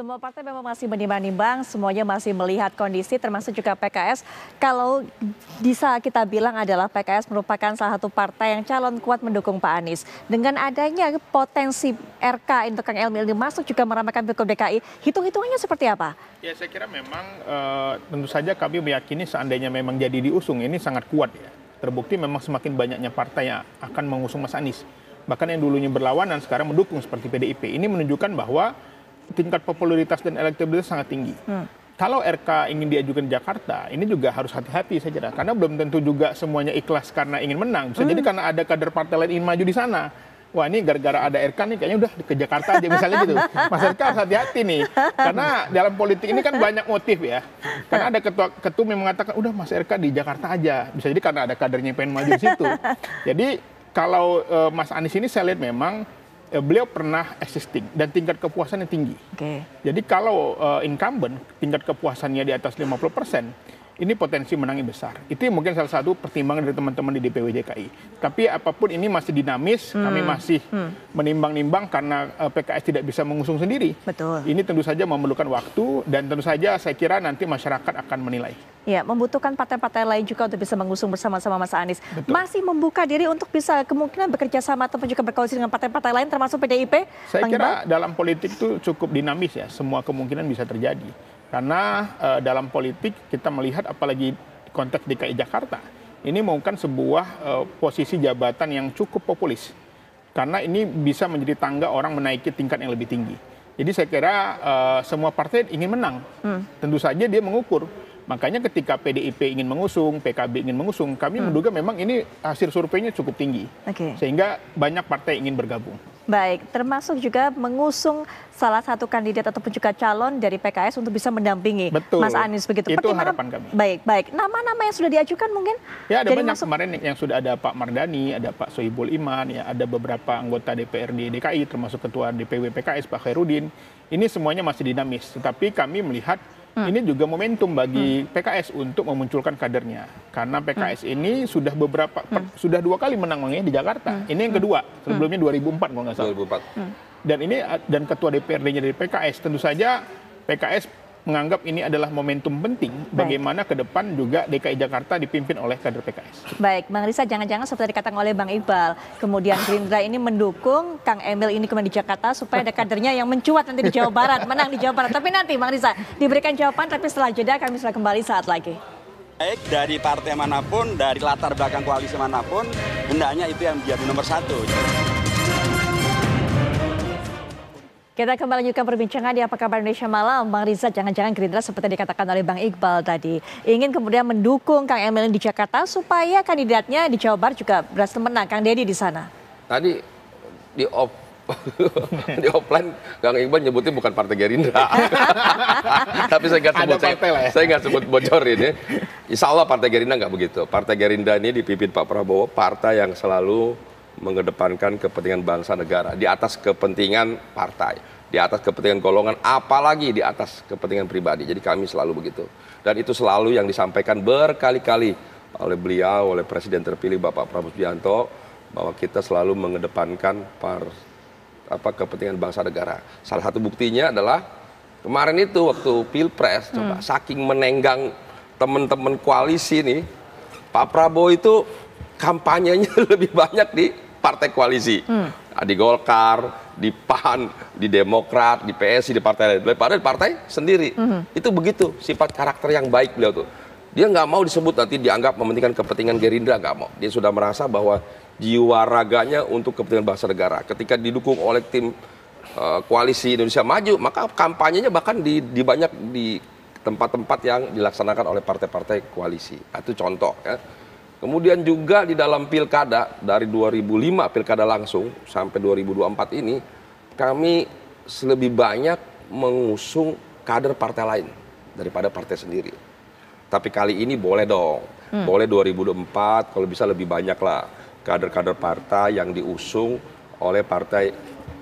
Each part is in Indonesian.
Semua partai memang masih menimbang-nimbang, semuanya masih melihat kondisi, termasuk juga PKS. Kalau bisa kita bilang adalah PKS merupakan salah satu partai yang calon kuat mendukung Pak Anies. Dengan adanya potensi RK untuk Kang Emil masuk juga meramaikan Pilgub DKI, hitung-hitungannya seperti apa? Ya, saya kira memang tentu saja kami meyakini seandainya memang jadi diusung ini sangat kuat ya. Terbukti memang semakin banyaknya partai yang akan mengusung Mas Anies. Bahkan yang dulunya berlawanan sekarang mendukung seperti PDIP. Ini menunjukkan bahwa tingkat popularitas dan elektabilitas sangat tinggi. Kalau RK ingin diajukan di Jakarta, ini juga harus hati-hati saya kira. Karena belum tentu juga semuanya ikhlas karena ingin menang. Bisa jadi karena ada kader partai lain ingin maju di sana. Wah, ini gara-gara ada RK nih kayaknya udah ke Jakarta aja misalnya gitu. Mas RK harus hati-hati nih. Karena dalam politik ini kan banyak motif ya. Karena ada ketum yang mengatakan udah Mas RK di Jakarta aja. Bisa jadi karena ada kadernya yang pengen maju di situ. Jadi kalau Mas Anies ini saya lihat memang beliau pernah existing dan tingkat kepuasannya tinggi. Jadi kalau incumbent tingkat kepuasannya di atas 50%, ini potensi menangnya besar. Itu mungkin salah satu pertimbangan dari teman-teman di DPW DKI. Tapi apapun ini masih dinamis, kami masih menimbang-nimbang karena PKS tidak bisa mengusung sendiri. Betul. Ini tentu saja memerlukan waktu dan tentu saja saya kira nanti masyarakat akan menilai. Ya, membutuhkan partai-partai lain juga untuk bisa mengusung bersama-sama Mas Anies. Betul. Masih membuka diri untuk bisa kemungkinan bekerja sama ataupun juga berkoalisi dengan partai-partai lain termasuk PDIP? Saya kira dalam politik itu cukup dinamis ya, semua kemungkinan bisa terjadi. Karena dalam politik kita melihat apalagi konteks DKI Jakarta, ini bukan sebuah posisi jabatan yang cukup populis. Karena ini bisa menjadi tangga orang menaiki tingkat yang lebih tinggi. Jadi saya kira semua partai ingin menang. Tentu saja dia mengukur. Makanya ketika PDIP ingin mengusung, PKB ingin mengusung, kami menduga memang ini hasil surveinya cukup tinggi. Sehingga banyak partai ingin bergabung. Baik, termasuk juga mengusung salah satu kandidat ataupun juga calon dari PKS untuk bisa mendampingi Mas Anies begitu. Itu harapan kami. Baik. Nama-nama yang sudah diajukan mungkin? Ya, ada banyak kemarin yang sudah ada Pak Mardani, ada Pak Sohibul Iman, ya ada beberapa anggota DPRD DKI termasuk Ketua DPW PKS Pak Khairuddin. Ini semuanya masih dinamis, tetapi kami melihat ini juga momentum bagi PKS untuk memunculkan kadernya. Karena PKS ini sudah sudah 2 kali menang di Jakarta. Ini yang kedua, sebelumnya 2004 kalau nggak salah. 2004. Dan ketua DPRD-nya dari PKS, tentu saja PKS menganggap ini adalah momentum penting bagaimana ke depan juga DKI Jakarta dipimpin oleh kader PKS. Baik, Bang Risa, jangan-jangan seperti dikatakan oleh Bang Iqbal, kemudian Gerindra ini mendukung Kang Emil ini kemudian di Jakarta supaya ada kadernya yang mencuat nanti di Jawa Barat, menang di Jawa Barat. Tapi nanti Bang Risa diberikan jawaban, tapi setelah jeda kami sudah kembali saat lagi. Baik dari partai manapun, dari latar belakang koalisi manapun, hendaknya itu yang menjadi nomor 1. Kita kembali lanjutkan perbincangan di Apa Kabar Indonesia Malam. Bang Riza, jangan-jangan Gerindra seperti dikatakan oleh Bang Iqbal tadi, ingin kemudian mendukung Kang Emil di Jakarta supaya kandidatnya di Jawa Barat juga berhasil menang, Kang Deddy di sana. Tadi di offline Kang Iqbal nyebutnya bukan partai Gerindra. Tapi saya nggak sebut bocorin ya. Insya Allah partai Gerindra nggak begitu. Partai Gerindra ini dipimpin Pak Prabowo, partai yang selalu mengedepankan kepentingan bangsa negara di atas kepentingan partai, di atas kepentingan golongan, apalagi di atas kepentingan pribadi. Jadi kami selalu begitu. Dan itu selalu yang disampaikan berkali-kali oleh beliau, oleh Presiden terpilih Bapak Prabowo Subianto, bahwa kita selalu mengedepankan kepentingan bangsa negara. Salah satu buktinya adalah kemarin itu waktu Pilpres, coba saking menenggang teman-teman koalisi nih, Pak Prabowo itu kampanyenya lebih banyak di partai koalisi, di Golkar, di PAN, di Demokrat, di PSI, di partai lain, daripada di partai sendiri. Itu begitu sifat karakter yang baik beliau tuh. Dia nggak mau disebut nanti dianggap mementingkan kepentingan Gerindra, nggak mau. Dia sudah merasa bahwa jiwa raganya untuk kepentingan bangsa negara. Ketika didukung oleh tim koalisi Indonesia Maju, maka kampanyenya bahkan di banyak di tempat-tempat yang dilaksanakan oleh partai-partai koalisi. Itu contoh ya. Kemudian juga di dalam pilkada, dari 2005 pilkada langsung sampai 2024 ini, kami lebih banyak mengusung kader partai lain daripada partai sendiri. Tapi kali ini boleh dong, boleh 2024 kalau bisa lebih banyak lah kader-kader partai yang diusung oleh partai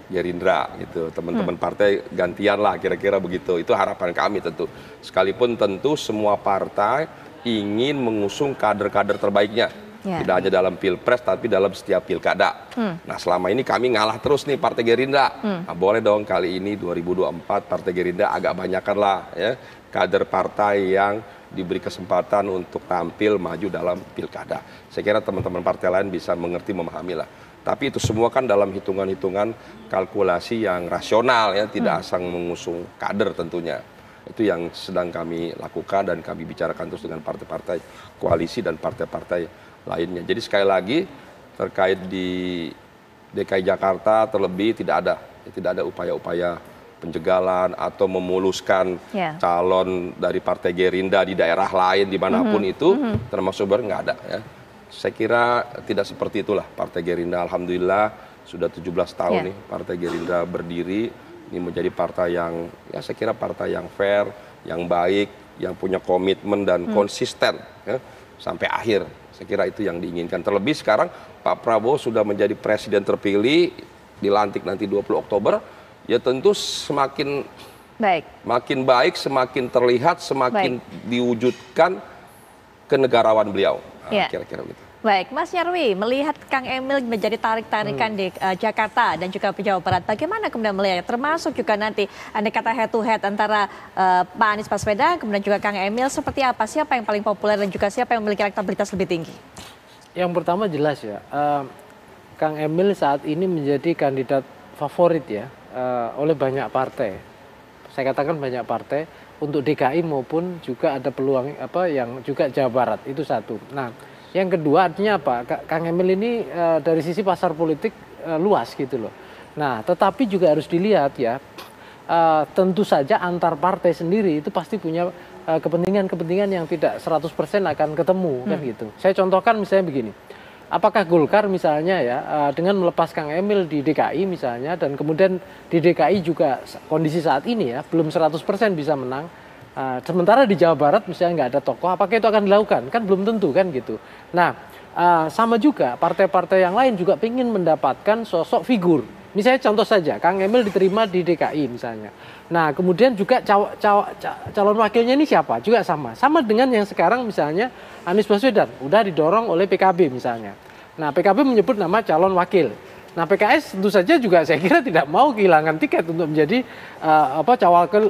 Gerindra gitu. Teman-teman partai gantian lah kira-kira begitu. Itu harapan kami tentu. Sekalipun tentu semua partai ingin mengusung kader-kader terbaiknya. Tidak hanya dalam pilpres, tapi dalam setiap pilkada. Nah, selama ini kami ngalah terus nih Partai Gerindra. Nah, boleh dong kali ini 2024 Partai Gerindra agak banyakkan lah ya kader partai yang diberi kesempatan untuk tampil maju dalam pilkada. Saya kira teman-teman partai lain bisa mengerti, memahami lah. Tapi itu semua kan dalam hitungan-hitungan kalkulasi yang rasional ya, tidak asal mengusung kader tentunya. Itu yang sedang kami lakukan dan kami bicarakan terus dengan partai-partai koalisi dan partai-partai lainnya. Jadi sekali lagi terkait di DKI Jakarta terlebih tidak ada upaya-upaya penjagalan atau memuluskan calon dari Partai Gerindra di daerah lain dimanapun itu, termasuk nggak ada ya. Saya kira tidak seperti itulah Partai Gerindra. Alhamdulillah sudah 17 tahun nih Partai Gerindra berdiri, ini menjadi partai yang ya saya kira partai yang fair, yang baik, yang punya komitmen dan konsisten ya, sampai akhir. Saya kira itu yang diinginkan. Terlebih sekarang Pak Prabowo sudah menjadi presiden terpilih, dilantik nanti 20 Oktober. Ya tentu semakin makin baik, semakin terlihat, semakin diwujudkan kenegarawan beliau. Kira-kira begitu. Baik, Mas Nyarwi, melihat Kang Emil menjadi tarik-tarikan di Jakarta dan juga Jawa Barat, bagaimana kemudian melihat, termasuk juga nanti andai kata head to head antara Pak Anies Baswedan kemudian juga Kang Emil, seperti apa, siapa yang paling populer dan juga siapa yang memiliki elektabilitas lebih tinggi? Yang pertama jelas ya, Kang Emil saat ini menjadi kandidat favorit ya oleh banyak partai. Saya katakan banyak partai untuk DKI maupun juga ada peluang yang juga Jawa Barat, itu satu. Nah, yang kedua artinya apa? Kang Emil ini dari sisi pasar politik luas gitu loh. Nah, tetapi juga harus dilihat ya, tentu saja antar partai sendiri itu pasti punya kepentingan-kepentingan yang tidak 100% akan ketemu kan gitu. Saya contohkan misalnya begini. Apakah Golkar misalnya ya dengan melepas Kang Emil di DKI misalnya dan kemudian di DKI juga kondisi saat ini ya belum 100% bisa menang, sementara di Jawa Barat misalnya nggak ada tokoh, apakah itu akan dilakukan? Kan belum tentu kan gitu. Nah sama juga partai-partai yang lain juga ingin mendapatkan sosok figur. Misalnya contoh saja Kang Emil diterima di DKI misalnya. Nah kemudian juga calon wakilnya ini siapa? Juga sama dengan yang sekarang misalnya Anies Baswedan udah didorong oleh PKB misalnya. Nah PKB menyebut nama calon wakil. Nah PKS tentu saja juga saya kira tidak mau kehilangan tiket untuk menjadi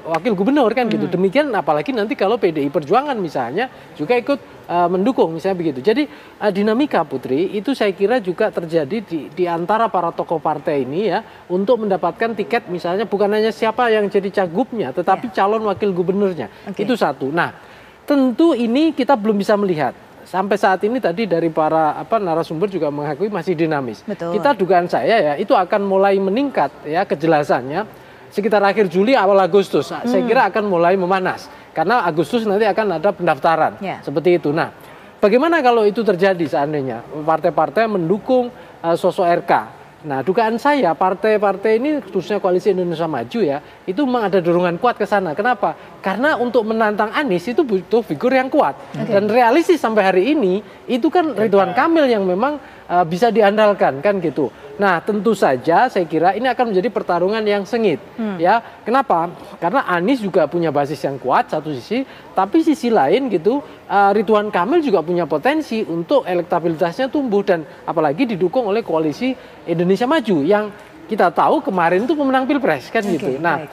wakil gubernur kan gitu. Demikian apalagi nanti kalau PDI Perjuangan misalnya juga ikut mendukung misalnya begitu. Jadi dinamika Putri itu saya kira juga terjadi di antara para tokoh partai ini ya untuk mendapatkan tiket misalnya bukan hanya siapa yang jadi cagupnya tetapi calon wakil gubernurnya. Itu satu. Nah tentu ini kita belum bisa melihat. Sampai saat ini tadi dari para narasumber juga mengakui masih dinamis. Betul. Kita dugaan saya ya itu akan mulai meningkat ya kejelasannya sekitar akhir Juli awal Agustus. Saya kira akan mulai memanas karena Agustus nanti akan ada pendaftaran seperti itu. Nah, bagaimana kalau itu terjadi seandainya partai-partai mendukung sosok RK? Nah, dugaan saya partai-partai ini khususnya Koalisi Indonesia Maju ya, itu memang ada dorongan kuat ke sana. Kenapa? Karena untuk menantang Anies itu butuh figur yang kuat. Dan realistis sampai hari ini itu kan Ridwan Kamil yang memang bisa diandalkan kan gitu. Nah, tentu saja saya kira ini akan menjadi pertarungan yang sengit. Ya, kenapa? Karena Anies juga punya basis yang kuat satu sisi, tapi sisi lain gitu Ridwan Kamil juga punya potensi untuk elektabilitasnya tumbuh dan apalagi didukung oleh Koalisi Indonesia Maju yang kita tahu kemarin itu pemenang Pilpres kan gitu. Nah,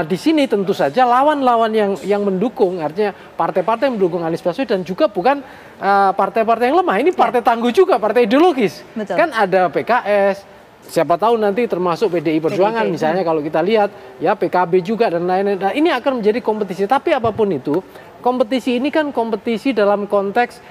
di sini tentu saja lawan-lawan yang mendukung artinya partai-partai yang mendukung Anies Baswedan juga bukan partai-partai yang lemah. Ini partai tangguh juga, partai ideologis. Betul. Kan ada PKS, siapa tahu nanti termasuk PDI Perjuangan misalnya kalau kita lihat ya PKB juga dan lain-lain. Nah, ini akan menjadi kompetisi. Tapi apapun itu, kompetisi ini kan kompetisi dalam konteks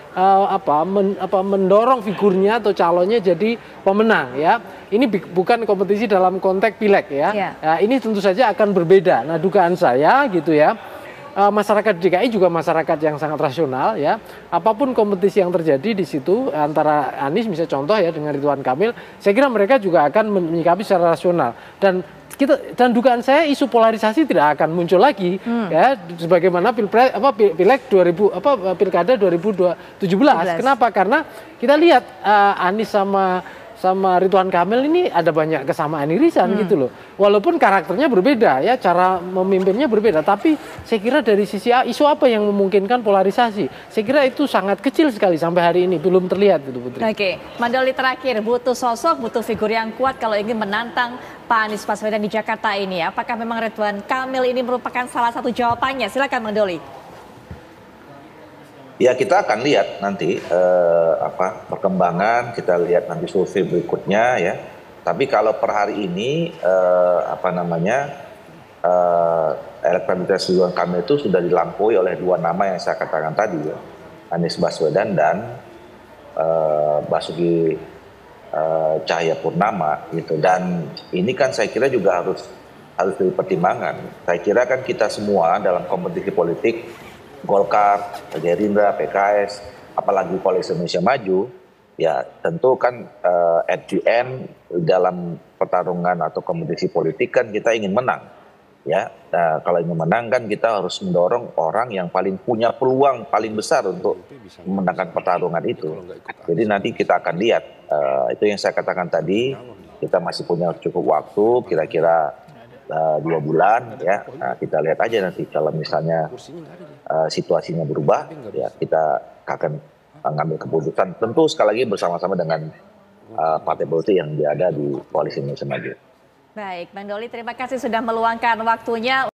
mendorong figurnya atau calonnya jadi pemenang ya. Ini bukan kompetisi dalam konteks pileg ya. Nah, ini tentu saja akan berbeda. Nah, dugaan saya gitu ya. Masyarakat DKI juga masyarakat yang sangat rasional ya. Apapun kompetisi yang terjadi di situ antara Anies misalnya contoh ya dengan Ridwan Kamil, saya kira mereka juga akan menyikapi secara rasional dan dugaan saya isu polarisasi tidak akan muncul lagi ya sebagaimana pilkada 2017. Kenapa? Karena kita lihat Anies sama sama Ridwan Kamil ini ada banyak kesamaan irisan gitu loh. Walaupun karakternya berbeda ya, cara memimpinnya berbeda, tapi saya kira dari sisi isu apa yang memungkinkan polarisasi, saya kira itu sangat kecil sekali sampai hari ini belum terlihat gitu Putri. Oke, Mandoli terakhir, butuh sosok, butuh figur yang kuat kalau ingin menantang Pak Anies Baswedan di Jakarta ini. Apakah memang Ridwan Kamil ini merupakan salah satu jawabannya? Silakan Mandoli. Ya kita akan lihat nanti perkembangan, kita lihat nanti survei berikutnya ya. Tapi kalau per hari ini elektabilitas Ridwan Kamil itu sudah dilampaui oleh dua nama yang saya katakan tadi ya, Anies Baswedan dan Basuki Cahayapurnama gitu. Dan ini kan saya kira juga harus dipertimbangkan. Saya kira kan kita semua dalam kompetisi politik, Golkar, Gerindra, PKS, apalagi Koalisi Indonesia Maju, ya tentu kan at the end dalam pertarungan atau kompetisi politik kan kita ingin menang. Ya, nah, kalau ingin menang kan kita harus mendorong orang yang paling punya peluang paling besar untuk memenangkan pertarungan itu. Jadi nanti kita akan lihat, itu yang saya katakan tadi, kita masih punya cukup waktu, kira-kira 2 bulan ya. Nah, kita lihat aja nanti kalau misalnya situasinya berubah ya, kita akan mengambil keputusan tentu sekali lagi bersama-sama dengan partai politik yang ada di Koalisi Indonesia Maju. Baik, Bang Doli terima kasih sudah meluangkan waktunya.